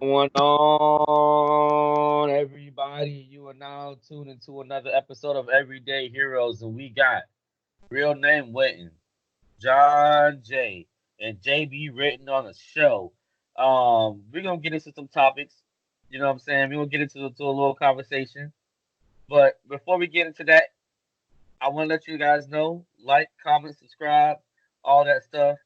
going on, everybody? You are now tuned into another episode of Everyday Heroes, and we got real name Wynton, John J, and JB written on the show. We're gonna get into some topics. You know what I'm saying? We're gonna get into a little conversation. But before we get into that, I want to let you guys know, like, comment, subscribe, all that stuff.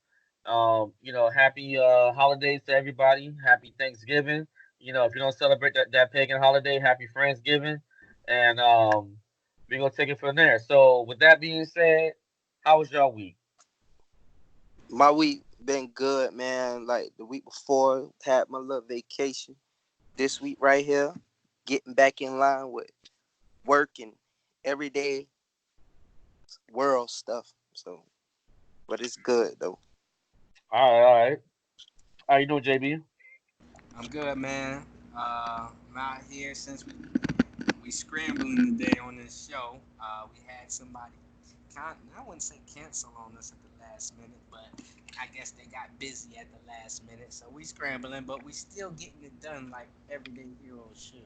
Happy holidays to everybody. Happy Thanksgiving. If you don't celebrate that pagan holiday, happy Friendsgiving. And we're gonna take it from there. So with that being said, how was y'all week? My week been good, man. Like the week before, had my little vacation. This week right here, getting back in line with working everyday world stuff. So, but it's good though. All right. How you doing, JB? I'm good, man. I'm out here since we scrambling today on this show. We had somebody, I wouldn't say cancel on us at the last minute, but I guess they got busy at the last minute. So we scrambling, but we still getting it done like everyday heroes should.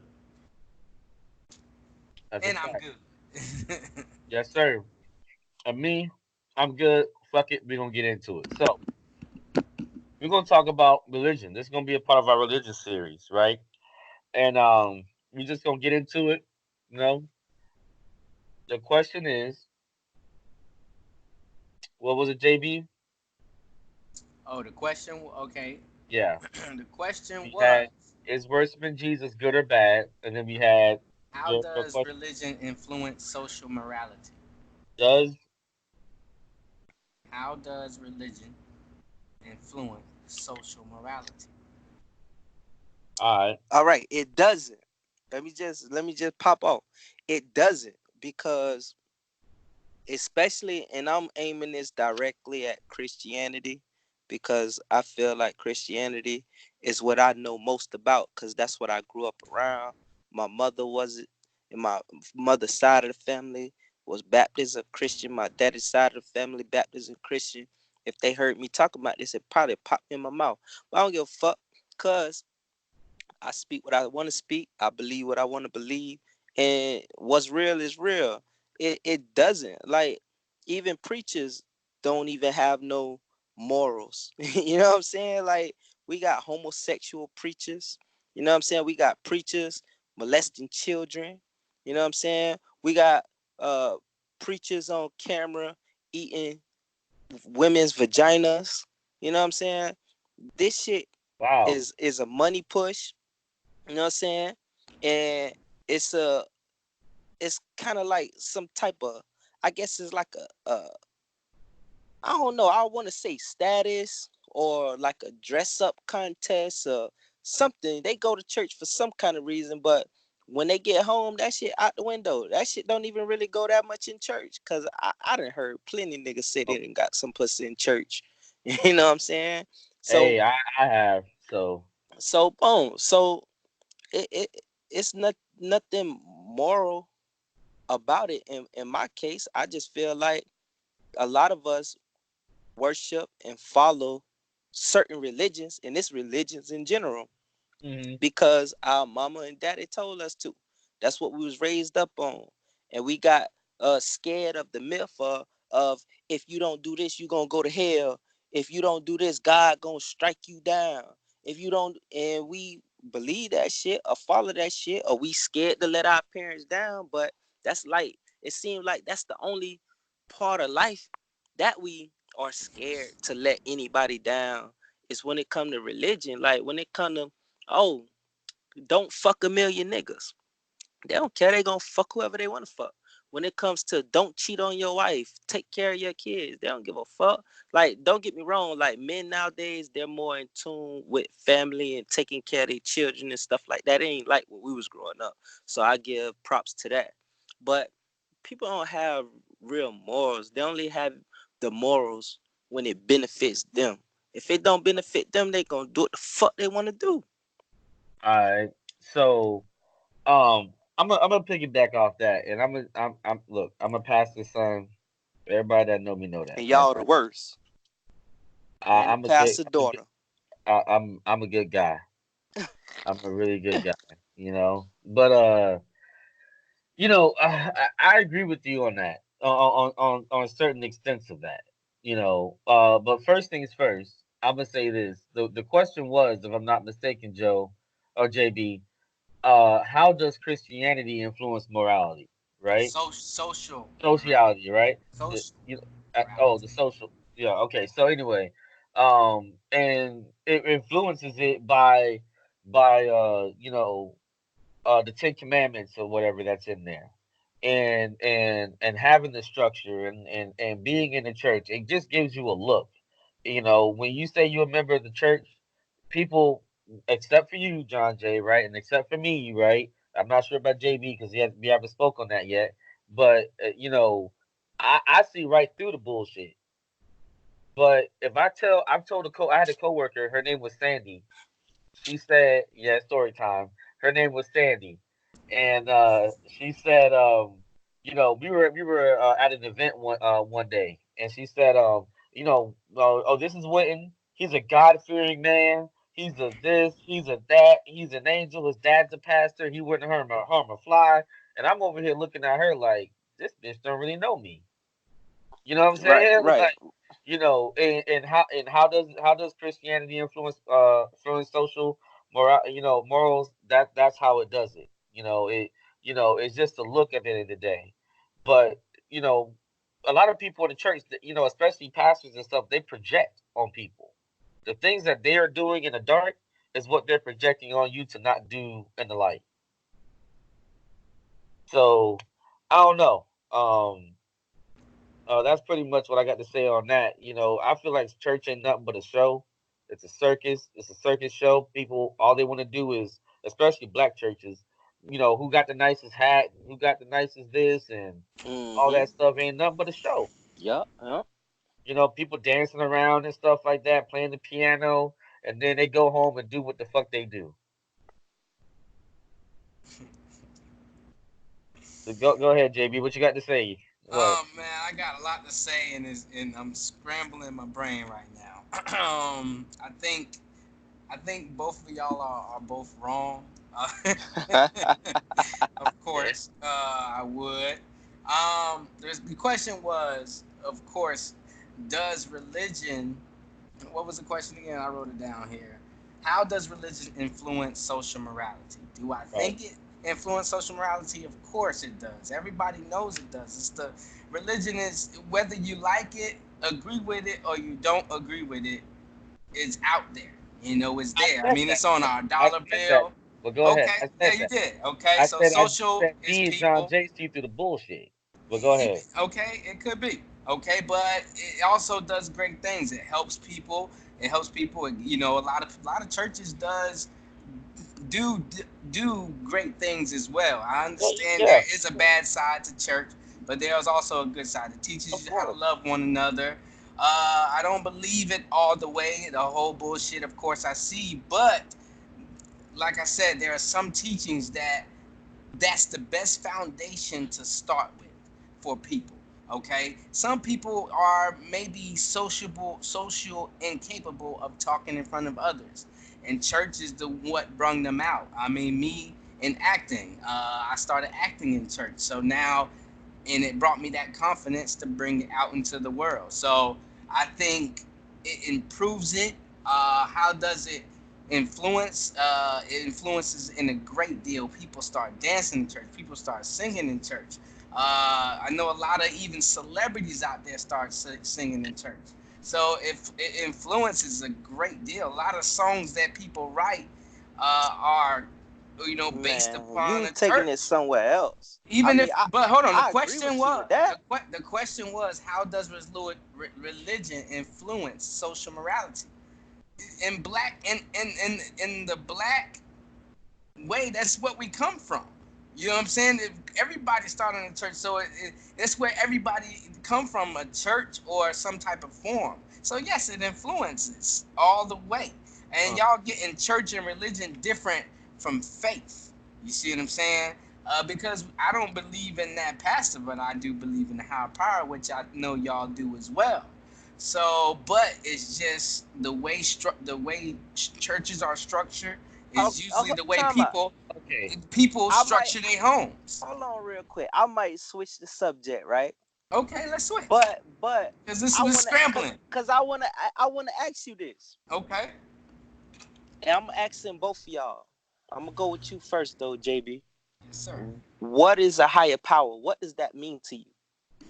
That's a And I'm fact. good. Yes, sir. And me, I'm good. Fuck it. We're gonna get into it. So we're gonna talk about religion. This is gonna be a part of our religion series, right? And we're just gonna get into it. You know, the question is, what was it, JB? Oh, the question. Okay, Yeah, the question we was, had is worshiping Jesus good or bad, and then we had how your does question. religion influence social morality? Does How does religion influence social morality? I All right, it doesn't. Let me just pop off. It doesn't because especially, and I'm aiming this directly at Christianity because I feel like Christianity is what I know most about because that's what I grew up around. My mother was it, and my mother's side of the family was Baptist or Christian. My daddy's side of the family, Baptist and Christian. If they heard me talk about this, it probably popped in my mouth. But I don't give a fuck because I speak what I want to speak. I believe what I want to believe. And what's real is real. It doesn't. Like, even preachers don't even have no morals. You know what I'm saying? Like, we got homosexual preachers. You know what I'm saying? We got preachers molesting children. You know what I'm saying? We got uh preachers on camera eating women's vaginas. You know what I'm saying? This shit wow. is a money push. You know what I'm saying? And it's a it's kind of like some type of, I guess it's like a I don't know, I want to say status or like a dress up contest or something. They go to church for some kind of reason, but when they get home, that shit out the window. That shit don't even really go that much in church. Cause I done heard plenty niggas say they Oh, done got some pussy in church. You know what I'm saying? So hey, I have so boom. So it it's nothing moral about it. In my case, I just feel like a lot of us worship and follow certain religions, and it's religions in general, mhm. because our mama and daddy told us to. That's what we was raised up on, and we got scared of the myth of if you don't do this, you gonna go to hell. If you don't do this, God gonna strike you down. If you don't, and we believe that shit or follow that shit, or we scared to let our parents down. But that's like, it seems like that's the only part of life that we are scared to let anybody down. Is when it come to religion. Like, when it come to, oh, don't fuck a million niggas. They don't care. They gonna fuck whoever they want to fuck. When it comes to don't cheat on your wife, take care of your kids, they don't give a fuck. Like, don't get me wrong. Like, men nowadays, they're more in tune with family and taking care of their children and stuff like that. It ain't like when we was growing up. So I give props to that. But people don't have real morals. They only have the morals when it benefits them. If it don't benefit them, they gonna do what the fuck they want to do. All right. So I'm gonna piggyback off that, and I'm look. I'm a pastor son. Everybody that know me know that, And right? y'all the worst. And the I'm a good pastor daughter. I'm a good guy. I'm a really good guy, you know. But I agree with you on that, on certain extents of that, you know. But first things first, I'm gonna say this: the question was, if I'm not mistaken, Joe or JB, how does Christianity influence morality, right? Social morality. Sociality, right? The Social you the morality. social, yeah, okay. So anyway, and it influences it by the Ten Commandments or whatever that's in there, and having the structure and being in the church, it just gives you a look. You know, when you say you're a member of the church, people, except for you, John Jay, right, and except for me, right. I'm not sure about JB because we haven't spoke on that yet, but I see right through the bullshit. But if I've told I had a coworker, her name was Sandy. She said, yeah, story time. Her name was Sandy, and she said, we were at an event one day, and she said, this is Wynton. He's a God fearing man. He's a this. He's a that. He's an angel. His dad's a pastor. He wouldn't harm a fly. And I'm over here looking at her like this bitch don't really know me. You know what I'm Right, saying? right. Like, and how does Christianity influence social morals? That's how it does it. It's just a look at the end of the day. But you know, a lot of people in the church, especially pastors and stuff, they project on people. The things that they are doing in the dark is what they're projecting on you to not do in the light. So I don't know. That's pretty much what I got to say on that. I feel like church ain't nothing but a show. It's a circus. It's a circus show. People, all they want to do is, especially black churches, who got the nicest hat, who got the nicest this, and all Mm-hmm. that stuff ain't nothing but a show. Yup, yup. People dancing around and stuff like that, playing the piano, and then they go home and do what the fuck they do. So go ahead, JB. What you got to say? What? Man, I got a lot to say, and I'm scrambling my brain right now. I think both of y'all are both wrong. Of course, I would. The question was, of course, does religion? What was the question again? I wrote it down here. How does religion influence social morality? Do I Right. think it influence social morality? Of course it does. Everybody knows it does. It's the religion is whether you like it, agree with it, or you don't agree with it, it's out there. It's I there. I said mean, that. it's on our I dollar said that. bill. But go ahead. Okay, I yeah, said you that. did. Okay, I so said I social said is me and John people. Jay see through the bullshit. But go ahead. Okay, it could be. Okay, but it also does great things. It helps people. It helps people. A lot of churches do do great things as well. I Well, understand there yeah, is a bad side to church, but there's also a good side. It teaches of you how to course. love one another. I don't believe it all the way. The whole bullshit, of course, I see, but like I said, there are some teachings that's the best foundation to start with for people. Okay, some people are maybe social incapable of talking in front of others, and church is the what brung them out. I mean, me in acting, I started acting in church, so now, and it brought me that confidence to bring it out into the world. So I think it improves it. How does it influence? It influences in a great deal. People start dancing in church. People start singing in church. I know a lot of even celebrities out there start singing in church. So if it influences a great deal, a lot of songs that people write are, based Man, upon you a taking it church. somewhere else. I Even mean, if, I but hold on, the I agree question with you was with that. the question was how does religion influence social morality? In black in the black way, that's what we come from. You know what I'm saying? If everybody started in a church, so it's where everybody come from, a church or some type of form. So yes, it influences all the way. And Uh, y'all getting church and religion different from faith. You see what I'm saying? Because I don't believe in that pastor, but I do believe in the higher power, which I know y'all do as well. So, but it's just the way churches are structured It's usually the way Time out. people I might structure their homes. hold on real quick. I might switch the subject, right? Okay, let's switch. But Because this I was wanna, scrambling. cause I wanna ask you this, Okay. and I'm asking both of y'all. I'm gonna go with you first, though, JB. Yes, sir. What is a higher power? What does that mean to you?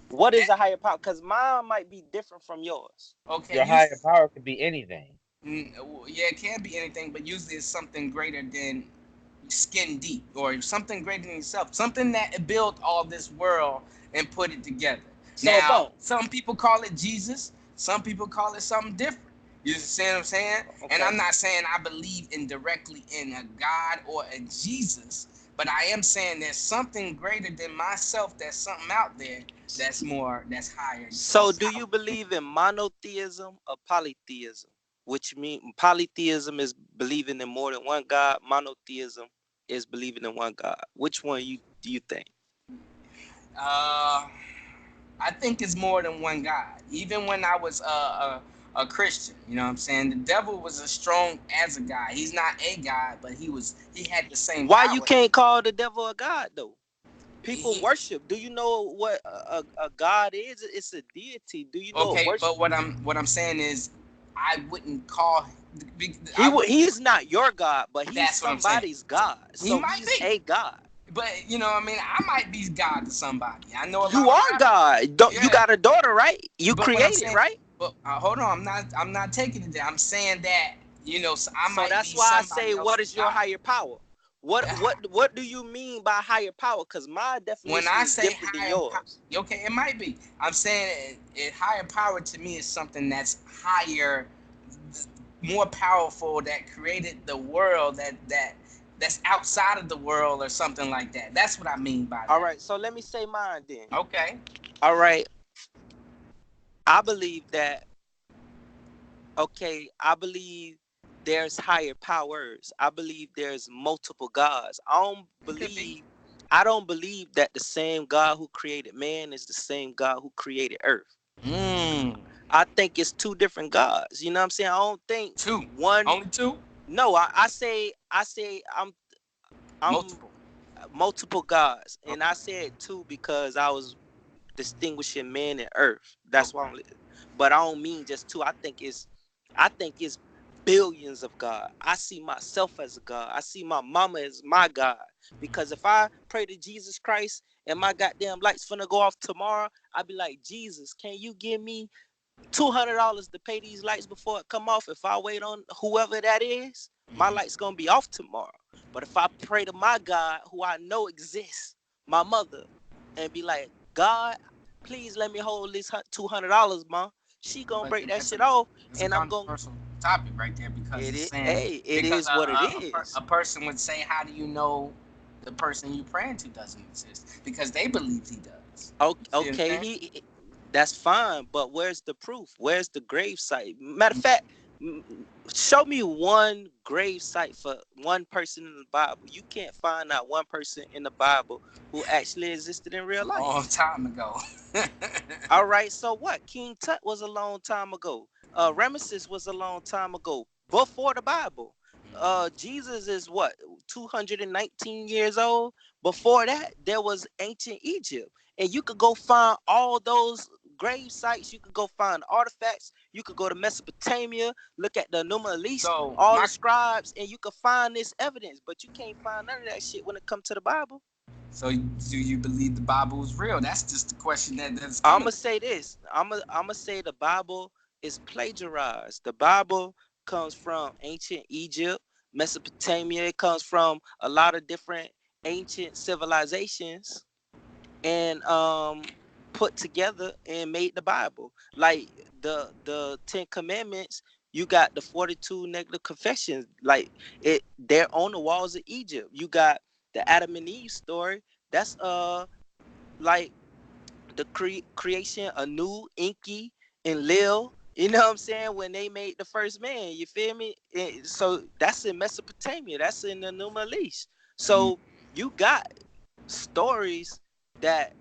What is a higher power? Because mine might be different from yours. Okay. Your higher power could be anything. Yeah, it can be anything, but usually it's something greater than skin deep, or something greater than yourself, something that built all this world and put it together. So, Now, boom. some people call it Jesus, some people call it something different. You see what I'm saying? Okay. And I'm not saying I believe directly in a God or a Jesus, but I am saying there's something greater than myself. There's something out there that's higher. So, do you believe in monotheism or polytheism? Which means polytheism is believing in more than one God. Monotheism is believing in one God. Which one do you think? I think it's more than one God. Even when I was a Christian, you know what I'm saying? The devil was as strong as a God. He's not a God, but he had the same Why power. you can't call the devil a God, though? People He- worship. Do you know what a God is? It's a deity. Do you know what okay, worship? but what I'm saying is, I wouldn't call. He's not your God, but he's That's what I'm saying. somebody's God. So might he's be. a God. But you know, what I mean, I might be God to somebody. I know a You lot are of God. Don't you Yeah. got a daughter, right? You But what I'm created, saying, right? but hold on, I'm not taking it there. I'm saying that so I So might that's be why I somebody say, what else's is your God. higher power? What do you mean by higher power? Because my When definition I is say different than higher yours. okay, it might be. I'm saying higher power to me is something that's higher, more powerful, that created the world, that's outside of the world or something like that. That's what I mean by that. All right, so let me say mine then. Okay. All right, I believe that. Okay, I believe there's higher powers. I believe there's multiple gods. I don't believe that the same God who created man is the same God who created earth. I think it's two different gods. You know what I'm saying? I don't think Two. one. Only two? No, I say I'm multiple gods, and I said two because I was distinguishing man and earth. That's why but I don't mean just two. I think it's billions of God. I see myself as a God. I see my mama as my God. Because if I pray to Jesus Christ and my goddamn lights finna go off tomorrow, I'd be like, Jesus, can you give me $200 to pay these lights before it come off? If I wait on whoever that is, my light's gonna be off tomorrow. But if I pray to my God, who I know exists, my mother, and be like, God, please let me hold this $200, ma. She gonna break that shit off, and I'm gonna. Topic right there, because It it's is. saying, Hey, it is what it is. a person would say, how do you know the person you praying to doesn't exist? Because they believe he does. Okay, that's fine, but where's the proof? Where's the grave site? Matter of fact, show me one grave site for one person in the Bible. You can't find out one person in the Bible who actually existed in real life. Long time ago. All right, so what? King Tut was a long time ago. Ramesses was a long time ago, before the Bible. Jesus is what, 219 years old? Before that, there was ancient Egypt. And you could go find all those grave sites. You could go find artifacts. You could go to Mesopotamia, look at the Enuma Elish, all the scribes, and you could find this evidence. But you can't find none of that shit when it comes to the Bible. So do you believe the Bible is real? That's just the question that's I'm gonna say this. I'm gonna say the Bible is plagiarized. The Bible comes from ancient Egypt, Mesopotamia. It comes from a lot of different ancient civilizations, and put together and made the Bible. Like the 10 Commandments, you got the 42 negative confessions. Like they're on the walls of Egypt. You got the Adam and Eve story. That's like the creation of Anu, Enki, and Lil. You know what I'm saying? When they made the first man, you feel me? So that's in Mesopotamia. That's in the Enuma Elish. So you got stories that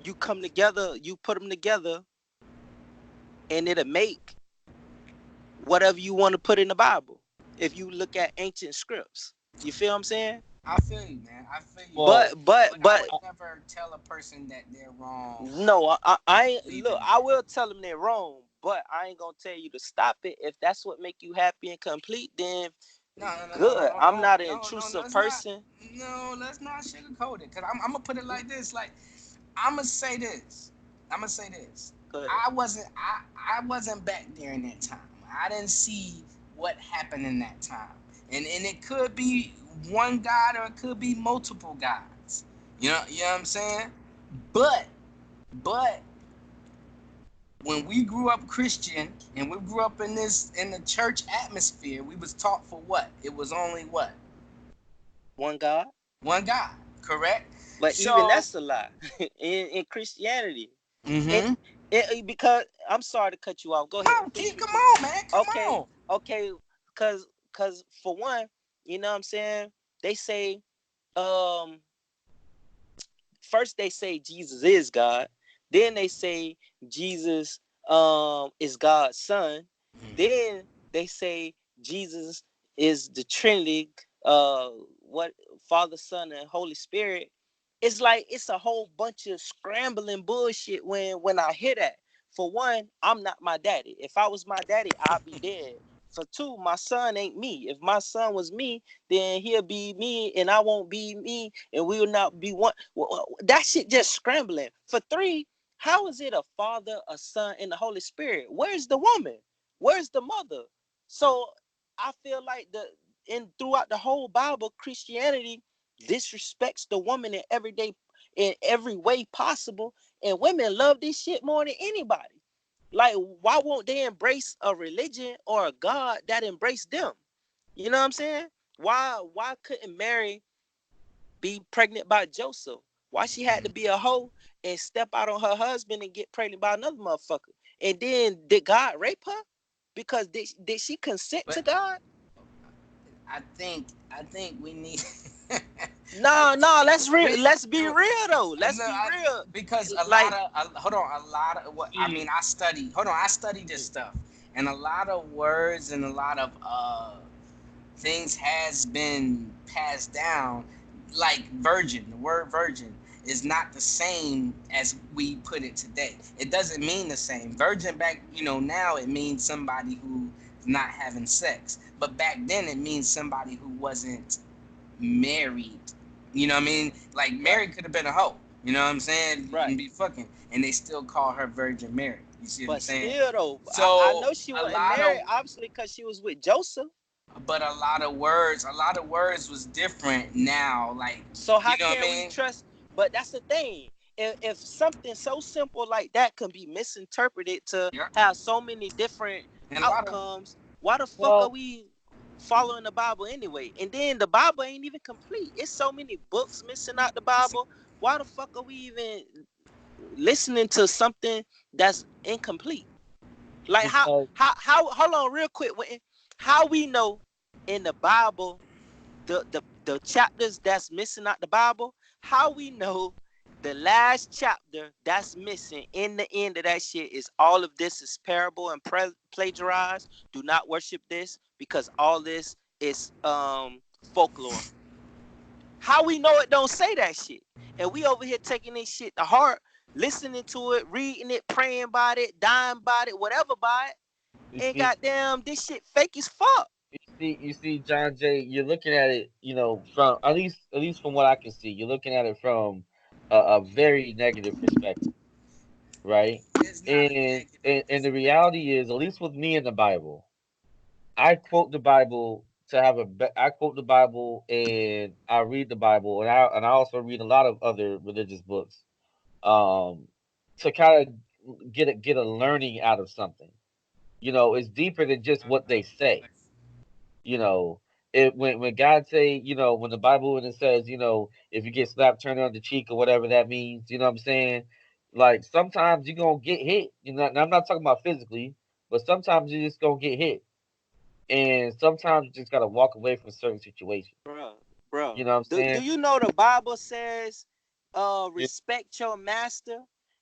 you come together, you put them together, and it'll make whatever you want to put in the Bible. if you look at ancient scripts. You feel what I'm saying? I feel you, man. I feel you. Well, But I would never tell a person that they're wrong. No, I look. Leaving. I will tell them they're wrong, but I ain't gonna tell you to stop it. If that's what make you happy and complete, then good. I'm not an intrusive person. Let's not sugarcoat it. Cause I'm gonna put it like this. Like I'm gonna say this. I wasn't back there in that time. I didn't see what happened in that time. And it could be one God or it could be multiple gods. You know what I'm saying? But when we grew up Christian and we grew up in the church atmosphere, we was taught for what? It was only what? One God. One God, correct? But even that's a lie in Christianity. Mm-hmm. Because I'm sorry to cut you off. Go ahead. Come on, man. Come on. Okay. Cause for one, you know what I'm saying? They say, first they say Jesus is God. Then they say Jesus is God's son. Then they say Jesus is the Trinity, what Father, Son, and Holy Spirit. It's like it's a whole bunch of scrambling bullshit when I hear that. For one, I'm not my daddy. If I was my daddy, I'd be dead. For two, my son ain't me. If my son was me, then he'll be me and I won't be me and we will not be one. Well, that shit just scrambling. For three, how is it a Father, a Son, and the Holy Spirit? Where's the woman? Where's the mother? So I feel like throughout the whole Bible, Christianity disrespects the woman in every way possible, and women love this shit more than anybody. Like, why won't they embrace a religion or a God that embraced them? You know what I'm saying? Why couldn't Mary be pregnant by Joseph? Why she had to be a hoe and step out on her husband and get pregnant by another motherfucker? And then did God rape her? Because did she consent to God? I think we need. No, let's be real though. Let's be real. Because a lot of what I mean, I studied this stuff, and a lot of words and a lot of things has been passed down. Like virgin, the word virgin is not the same as we put it today. It doesn't mean the same. Virgin back, now it means somebody who's not having sex. But back then it means somebody who wasn't married. You know what I mean? Like Mary could have been a hoe. You know what I'm saying? Right. And be fucking, and they still call her Virgin Mary. You see what I'm saying? But still though, so I know she wasn't married, obviously, because she was with Joseph. But a lot of words was different now. Like, so how can we trust? But that's the thing. If something so simple like that can be misinterpreted to have so many different outcomes, why the fuck are we following the Bible anyway? And then the Bible ain't even complete. It's so many books missing out the Bible. Why the fuck are we even listening to something that's incomplete? Like how hold on real quick, Wynton. How we know in the Bible the chapters that's missing out the Bible, how we know the last chapter that's missing in the end of that shit is all of this is parable and plagiarized. Do not worship this because all this is folklore. How we know it don't say that shit? And we over here taking this shit to heart, listening to it, reading it, praying by it, dying by it, whatever by it. And goddamn, this shit fake as fuck. You see, John Jay, you're looking at it, from at least from what I can see, you're looking at it from a very negative perspective, right? And the reality is, at least with me in the Bible, I quote the Bible I quote the Bible and I read the Bible and I also read a lot of other religious books, to kind of get a learning out of something. It's deeper than just what they say. You know, when God say, when the Bible when it says, if you get slapped, turn on the cheek or whatever that means, you know what I'm saying? Like sometimes you're gonna get hit. And I'm not talking about physically, but sometimes you're just gonna get hit. And sometimes you just gotta walk away from certain situations. Bro. You know what I'm saying? Do you know the Bible says respect your master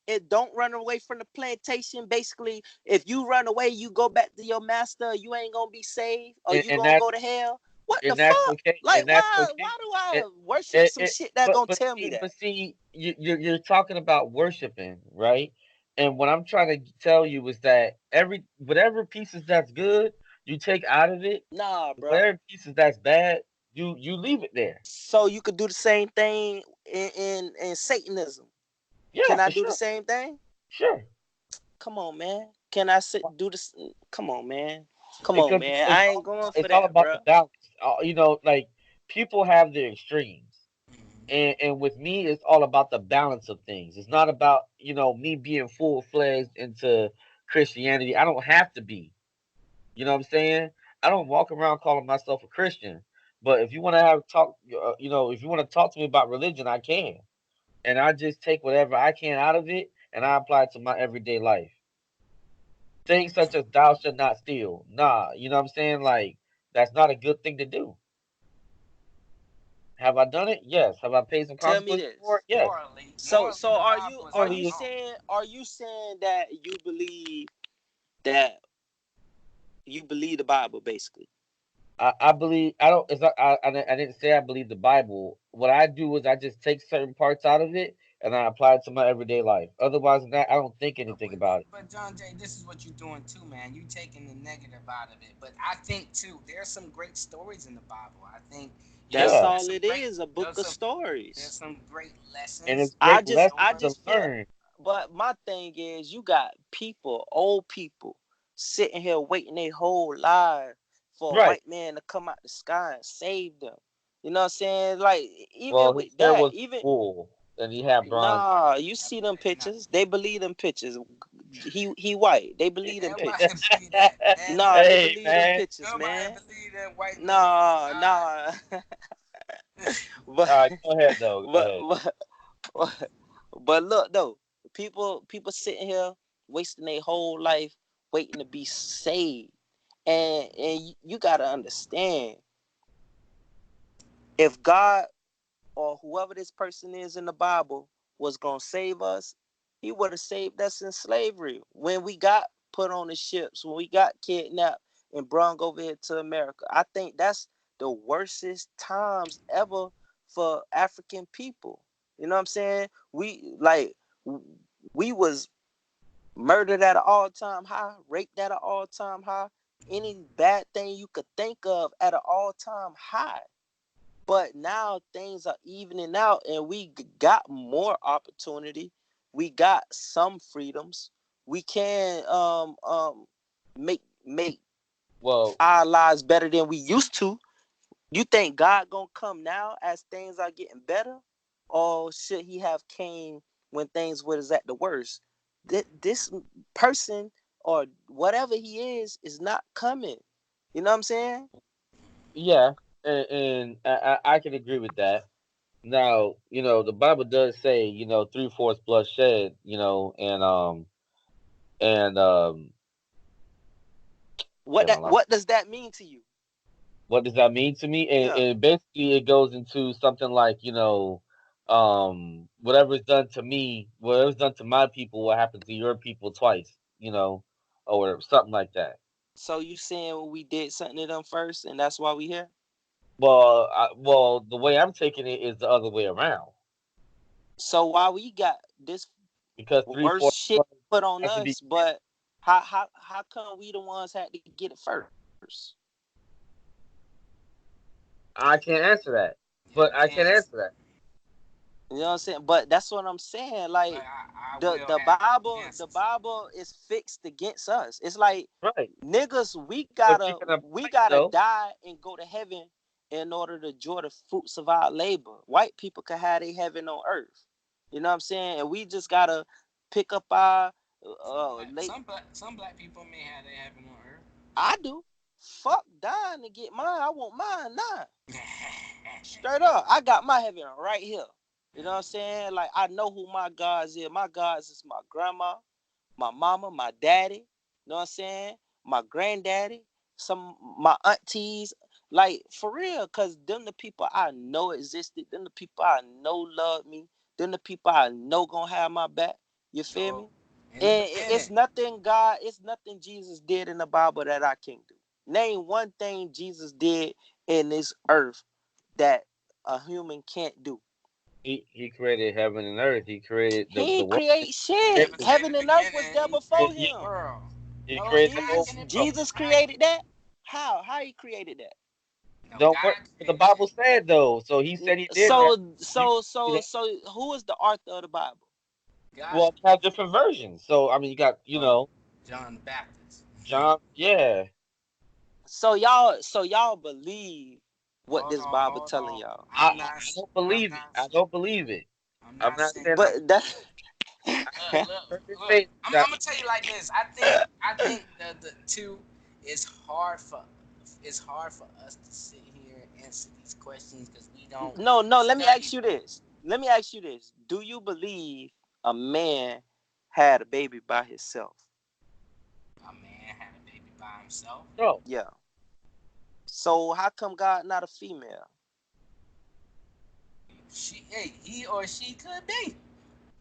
it don't run away from the plantation. Basically, if you run away, you go back to your master, you ain't gonna be saved, or you and gonna that's go to hell. What the and that's fuck? okay, Like, and that's why okay. do I It, worship some it shit that gonna but tell me see, that? you're talking about worshiping, right? And what I'm trying to tell you is that every whatever pieces that's good, you take out of it. Nah, bro. Whatever pieces that's bad, you leave it there. So you could do the same thing in Satanism. Yeah, Can I for do the sure, same thing? sure. Come on, man. Can I do this? Come on, man. Come on, Because man. I ain't going for it's all that, about bro. the balance. Like people have their extremes. Mhm. And with me, it's all about the balance of things. It's not about me being full fledged into Christianity. I don't have to be. You know what I'm saying? I don't walk around calling myself a Christian. But if you want to have talk, if you want to talk to me about religion, I can. And I just take whatever I can out of it and I apply it to my everyday life. Things such as thou shalt not steal. Nah, you know what I'm saying? Like that's not a good thing to do. Have I done it? Yes. Have I paid some Tell me consequences for this. it? Yes. Morally, So the are you Bible is are right you Really, and wrong. saying that that you believe the Bible basically? I believe I don't. It's not, I didn't say I believe the Bible. What I do is I just take certain parts out of it and I apply it to my everyday life. Otherwise than that, I don't think But, anything but, about it. but John Jay, this is what you're doing too, man. You taking the negative out of it. But I think too, there's some great stories in the Bible. I think That's Yeah, all it is, a book of there's stories. some great and it's lessons I great just lessons I to just stories. feel, learn. but my thing is you got people, old people, sitting here waiting their whole life for a Right. white man to come out the sky and save them. You know what I'm saying? Like, even Well, his with hair that, was even full and he had bronze. nah, you Yeah, see but them that's not. pictures. They believe them pictures. He white. They believe them Everybody pictures. believe that, man. Nah, they Hey believe them man. pictures, Nobody man. believe that white man Nah, nah. died. but All right, go ahead though. Go but ahead. but but look though, people sitting here wasting their whole life waiting to be saved, and you gotta understand, if God or whoever this person is in the Bible was gonna save us, he would have saved us in slavery when we got put on the ships, when we got kidnapped and brung over here to America. I think that's the worstest times ever for African people. You know what I'm saying? We was murdered at an all-time high, raped at an all-time high, any bad thing you could think of at an all-time high. But now things are evening out and we got more opportunity. We got some freedoms. We can make Well, our lives better than we used to. You think God gonna come now as things are getting better, or should he have came when things was at the worst? This person or whatever he is not coming. You know what I'm saying? yeah, and I can agree with that. Now, the Bible does say, three-fourths blood shed, and damn, I lost. What does that mean to you? What does that mean to me? And, Yeah. and basically, it goes into something like, whatever's done to me, whatever's done to my people, will happen to your people twice, or something like that. So you saying we did something to them first, and that's why we here? Well, the way I'm taking it is the other way around So why we got this because worst three-fourths shit blood put on has to be. us, but how come we the ones had to get it first? I can't answer that, Yeah, but you I can can't. answer that. You know what I'm saying? But that's what I'm saying. But Like I the will the have Bible, the answers. Bible is fixed against us. It's like Right. niggas, But you can we apply it gotta though. die and go to heaven in order to enjoy the fruits of our labor. White people can have their heaven on earth. You know what I'm saying? And we just gotta pick up our late. Some black people may have their heaven on I do. Fuck dying to get mine. I want mine now. earth. Straight up. I got my heaven right here. You know what I'm saying? Like, I know who my gods is. My gods is my grandma, my mama, my daddy. You know what I'm saying? My granddaddy, some my aunties. Like, for real, cause them the people I know existed. Them the people I know love me. Them the people I know gonna have my back. You feel So me? in the And it's beginning, nothing Jesus did in the Bible that I can't do. Name one thing Jesus did in this earth that a human can't do. He created heaven and earth. He created He the ain't world. create yeah, shit. but say in Heaven the and earth was beginning, there he before created He, the him. world. he No, created the how whole can it be? world. Jesus How, created that. How he created that? no, Don't God what the created Bible said though. So he said he did that. You see that? So who is the author of the Bible? it. God Well, you have different versions. So I mean, you got oh, John the Baptist. John. Yeah, So y'all believe what this Bible Hold telling on. y'all. I don't believe it. I don't believe it. I'm I'm not not saying. saying I. But that I Look, heard this look. statement I'm that gonna tell you like this. I think the two is hard for us to sit here and answer these questions because we don't no, let me study ask you them. this. Let me ask you this. Do you believe a man had a baby by himself? A man had a baby by himself. no. Yeah. So how come God not a female? He or she could be.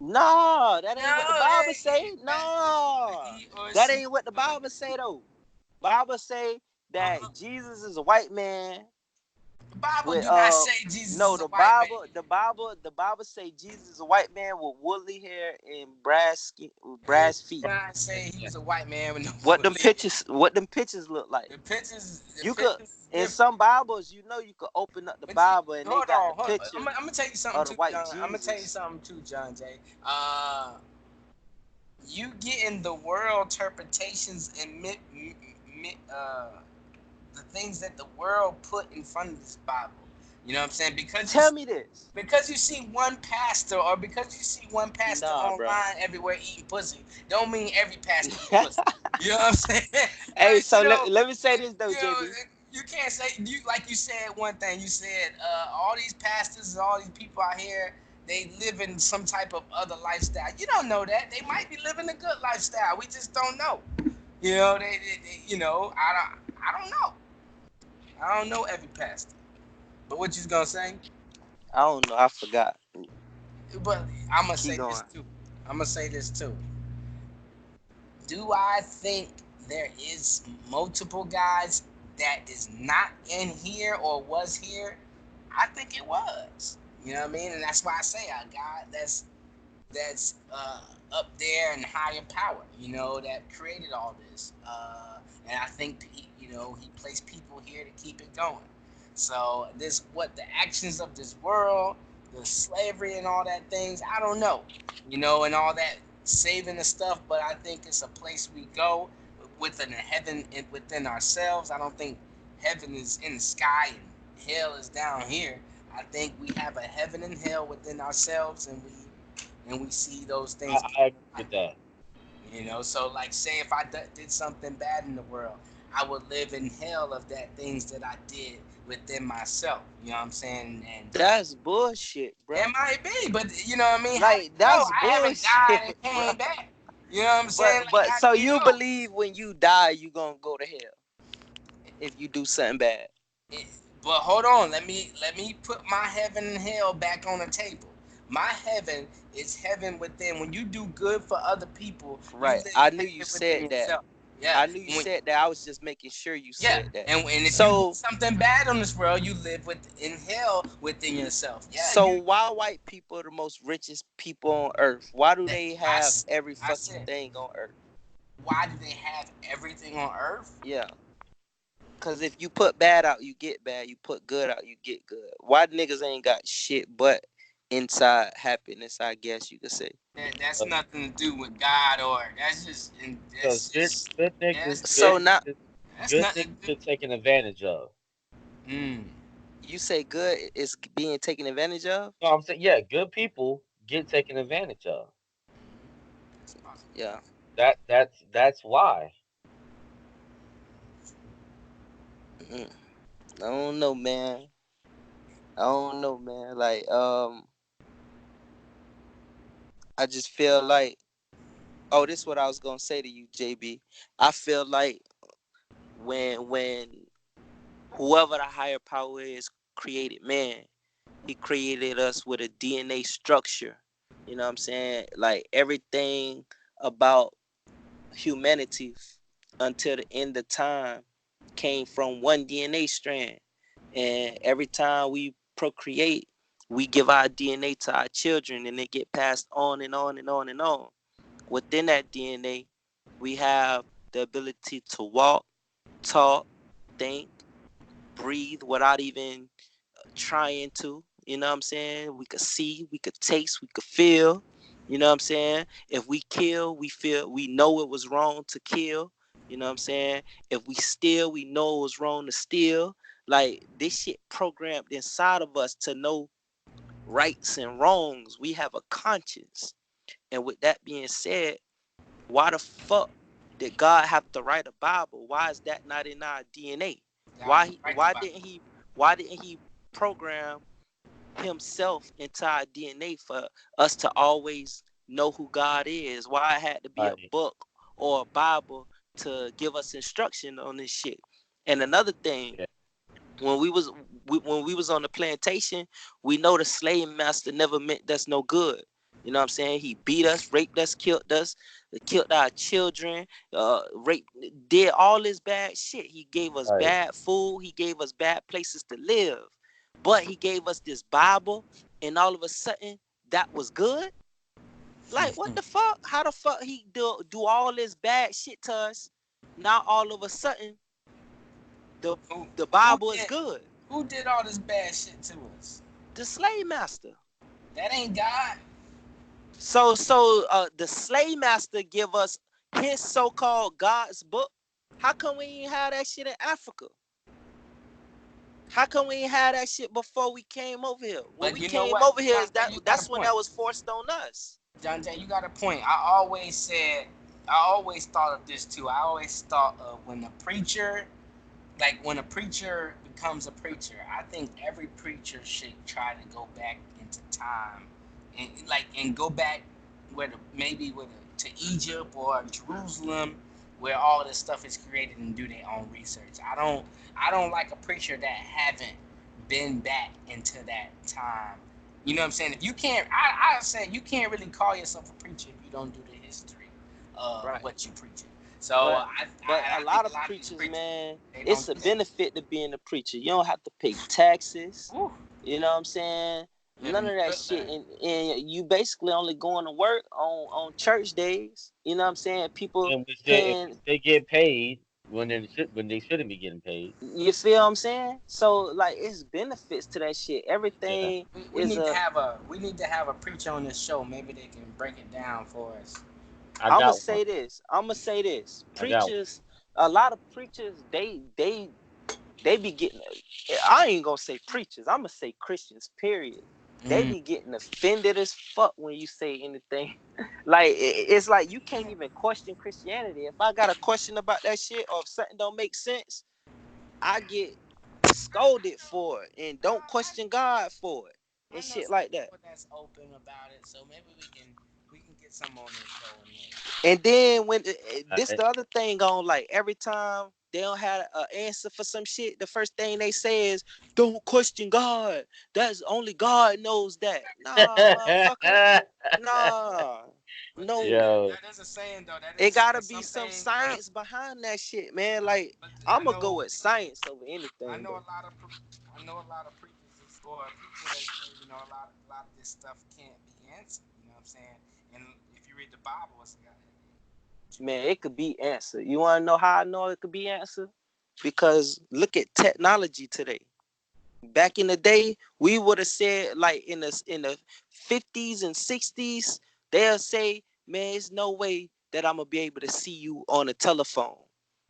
No, that ain't what the No, Bible say. No. he or That she ain't what the could. Bible say though. Bible say Uh-huh. that Jesus is a white man The Bible with do not say Jesus no, is a white man. the Bible say Jesus is a white man with woolly hair and brass skin, It brass feet. does not say he was a white man with no What them woolly hair. pictures look like? The You could pictures is in different. some Bibles, you could open up the But you, Bible and they got the hold on. picture I'm gonna tell you something of the too, white John. I'm gonna tell you Jesus. something too, John Jay. You getting the world interpretations and the things that the world put in front of this Bible. You know what I'm saying? Tell me this. Because you see one pastor or because you see one pastor Nah, bro. online everywhere eating pussy, don't mean every pastor eat pussy. You know what I'm saying? Hey, Like, so let me say this though, you know, JB. you can't say you like you said one thing. You said all these pastors and all these people out here they live in some type of other lifestyle. You don't know that they might be living a good lifestyle. We just don't know. You know you know I don't know. I don't know every pastor. But what you gonna say? I don't know. I forgot. But I'm gonna Keep say this going. too. I'm gonna say this too. Do I think there is multiple guys that is not in here or was here? I think it was. You know what I mean? And that's why I say a God that's up there in higher power. You know that created all this. And I think you know he placed people here to keep it going. So this what the actions of this world, the slavery and all that things. I don't know. You know, and all that saving the stuff, but I think it's a place we go within a heaven and within ourselves. I don't think heaven is in the sky and hell is down here. I think we have a heaven and hell within ourselves, and we see those things. I agree with that. You know, so like say if I did something bad in the world, I would live in hell of that things that I did within myself. You know what I'm saying? And That's bullshit, it bro. might be, but you know what I mean? How do Like you know? that's I haven't died bullshit, and bro. came back. You know what I'm saying? Like But how so do you you know? believe when you die you gonna go to hell if you do something bad? It, but hold on, let me put my heaven and hell back on the table. My heaven is heaven within. When you do good for other people, you Right. live I knew you heaven within said that. yourself. Yeah. I knew you When, said that. I was just making sure you yeah. said that. And if you do So something bad on this world, you live in hell within yourself. Yeah. so why white people are the most richest people on earth? Why do they I, have every I fucking said, thing on earth? why do they have everything on earth? Yeah. Cause if you put bad out, you get bad. You put good out, you get good. Why niggas ain't got shit but inside happiness? I guess you could say. That's nothing to do with God or Because that's just good niggas, that's So now that's good niggas nothing. get taken advantage of. Mm. you say good is being taken advantage of? No, I'm saying yeah, good people get taken advantage of. That's possible. Yeah. That's why. Mm. I don't know, man. I don't know, man. Like, I just feel like, oh, this is what I was gonna say to you, JB. I feel like when whoever the higher power is created man, he created us with a DNA structure You know what I'm saying? Like everything about humanity until the end of time came from one DNA strand. And every time we procreate, we give our DNA to our children and it get passed on and on and on and on. Within that DNA, we have the ability to walk, talk, think, breathe without even trying to. You know what I'm saying? We could see, we could taste, we could feel. You know what I'm saying? If we kill, we know it was wrong to kill. You know what I'm saying? If we steal, we know it was wrong to steal. Like this shit programmed inside of us to know rights and wrongs. We have a conscience. And with that being said, why the fuck did God have to write a Bible? Why is that not in our DNA? God Why didn't write the why Bible. didn't he program himself into our DNA for us to always know who God is? Why it had to be a Right. book or a Bible to give us instruction on this shit? And another thing, Yeah. when we was on the plantation, we know the slave master never meant us no good. You know what I'm saying? He beat us, raped us, killed our children, raped, did all this bad shit. He gave us Right. bad food. He gave us bad places to live. But he gave us this Bible, and all of a sudden, that was good. Like, what the fuck? How the fuck he do all this bad shit to us? Now all of a sudden, the Who, the who Bible is did good. who did all this bad shit to us? The slave master. That ain't God. So the slave master give us his so-called God's book. How come we ain't had that shit in Africa? How come we ain't had that shit before we came over here? When But we you know came what, over here, John is Jay, that you got a that's when point. that was forced on us. John Jay, you got a point. I always thought of this too. I always thought of when a preacher becomes a preacher, I think every preacher should try to go back into time and go back to Egypt or Jerusalem where all this stuff is created and do their own research. I don't like a preacher that haven't been back into that time. You know what I'm saying? If you can't, I said you can't really call yourself a preacher if you don't do the history of Right. what you preaching. So But I, but I, a I think lot a of lot of these preachers, preachers man, they don't it's a do that. benefit to being a preacher. You don't have to pay taxes. Woo. You know what I'm saying? Live None in the of that good shit. life. And you basically only going to work on church days. You know what I'm saying? People In paying. which they get paid when they shouldn't be getting paid. You feel what I'm saying? So like, it's benefits to that shit. Yeah. Everything We is need to a. have a preacher on this show. Maybe they can break it down for us. I I'm gonna got one. say this. I'm gonna say this. I got one. Preachers, a lot of preachers, they be getting. I ain't gonna say preachers. I'm gonna say Christians. Period. They Mm. be getting offended as fuck when you say anything. Like it's like you can't even question Christianity. If I got a question about that shit or if something don't make sense, I get scolded for it and don't question God for it I and know shit some like that. people that's open about it, so maybe we can get some on this show and And then when this I, the other thing on, like every time they don't have an answer for some shit, the first thing they say is, "Don't question God. That's only God knows that." Nah, motherfucker. Nah, But no. Yo, that is a saying though. That It is gotta there's be some some things. science behind that shit, man. Like But I'm gonna go with science over I anything, know though. a lot of preachers or people that say a lot of this stuff can't be answered. You know what I'm saying? And if you read the Bible, it's got Man, it could be answered. You wanna know how I know it could be answered? Because look at technology today. Back in the day, we would have said, like in the 50s and 60s, they'll say, "Man, it's no way that I'm gonna be able to see you on a telephone.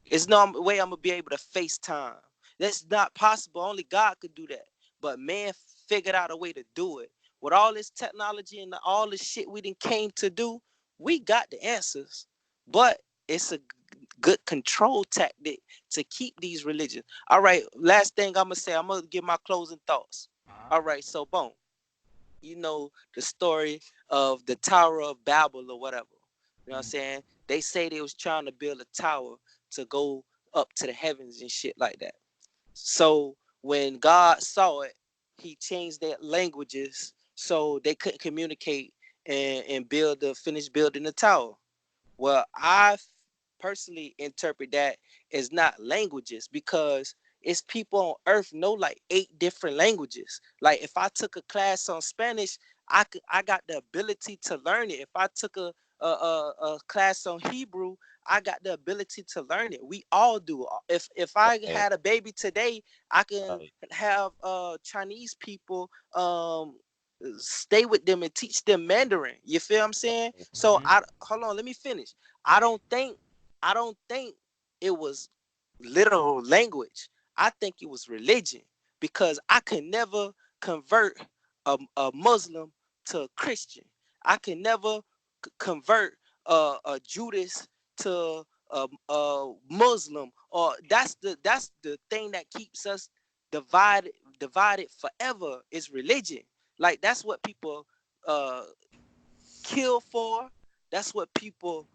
It's no way I'm gonna be able to FaceTime. That's not possible. Only God could do that." But man figured out a way to do it. With all this technology and all this shit we done came to do, we got the answers. But it's a good control tactic to keep these religions. All right, last thing I'm gonna say, I'm gonna give my closing thoughts. All right, so boom, you know the story of the Tower of Babel or whatever. You know what I'm saying? They say they was trying to build a tower to go up to the heavens and shit like that. So when God saw it, he changed their languages so they couldn't communicate and finish building the tower. Well, I personally interpret that as not languages because it's people on earth know like 8 different languages. Like if I took a class on Spanish, I got the ability to learn it. If I took a class on Hebrew, I got the ability to learn it. We all do. If I Right, had a baby today, I can right. have Chinese people stay with them and teach them Mandarin. You feel what I'm saying? So Mhm. I hold on, let me finish. I don't think I don't think it was literal language. I think it was religion because I can never convert a Muslim to a Christian. I can never convert a Judas to a Muslim. Or that's the thing that keeps us divided forever is religion. Like that's what people uh kill for. That's what people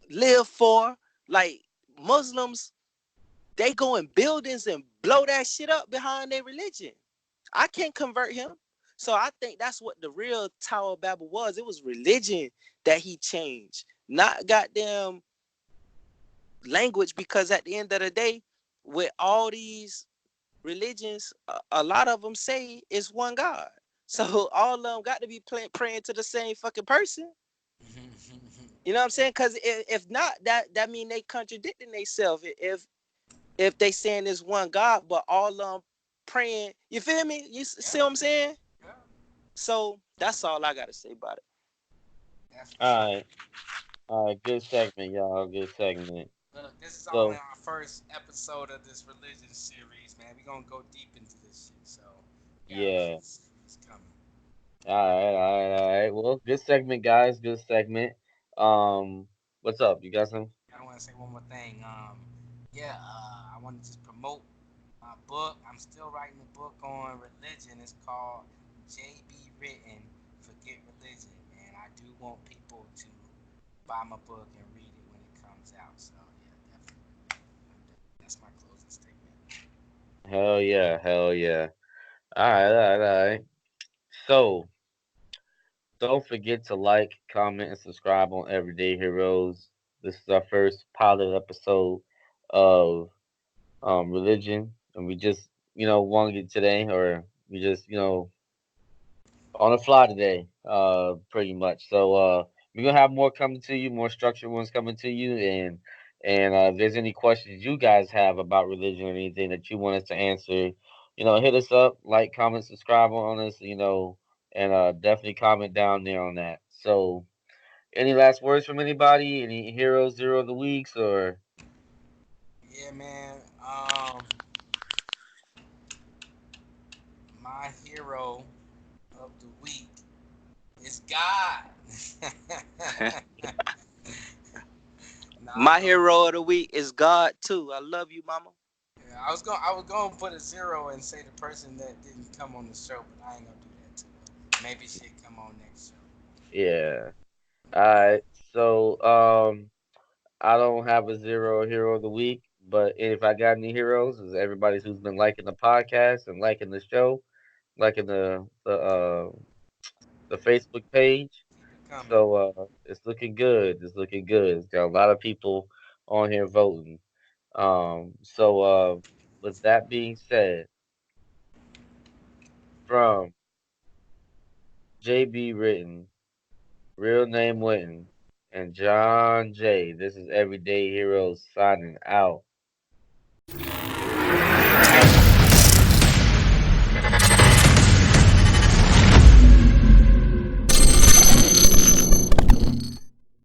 live for. Like Muslims, they go in buildings and blow that shit up behind their religion. I can't convert him. So I think that's what the real Tower of Babel was. It was religion that he changed, not goddamn language. Because at the end of the day, with all these religions, a lot of them say it's one God. So all of them got to be praying to the same fucking person. You know what I'm saying? Because if not, that mean they contradicting themselves. If they saying it's one God, but all of them praying, you feel me? You see what I'm saying? Yeah, So that's all I gotta say about it. that's for All sure. right, all right. Good segment, y'all. Good segment. Look, this is only So our first episode of this religion series, man. We gonna go deep into this shit, so you gotta yeah. see what's coming. All right, all right, all right. Well, good segment, guys. Good segment. What's up? You got some? I want to say one more thing. Yeah, I want to just promote my book. I'm still writing a book on religion. It's called J.B. Written Forget Religion, and I do want people to buy my book and read it when it comes out. So yeah, definitely. That's my closing statement. Hell yeah, hell yeah. All right, all right, all right. So don't forget to like, comment, and subscribe on Everyday Heroes. This is our first pilot episode of religion, and we just won it today, or we just on the fly today, pretty much. So we're gonna have more coming to you, more structured ones coming to you, and if there's any questions you guys have about religion or anything that you want us to answer, hit us up, like, comment, subscribe on us, and definitely comment down there on that. So, any last words from anybody? Any hero zero of the weeks or? Yeah, man. My hero of the week is God. Nah, My but hero of the week is God too. I love you, mama. yeah, I was going to put a zero and say the person that didn't come on the show, but I ain't gonna do that to her. Maybe she'll come on next show. Yeah. All right. So, I don't have a zero hero of the week, but if I got any heroes, is everybody who's been liking the podcast and liking the show, liking the Facebook page. Keep it coming. So it's looking good. It's looking good. It's got a lot of people on here voting. So with that being said, from JB Written, Real Name Wynton, and John J. This is Everyday Heroes signing out.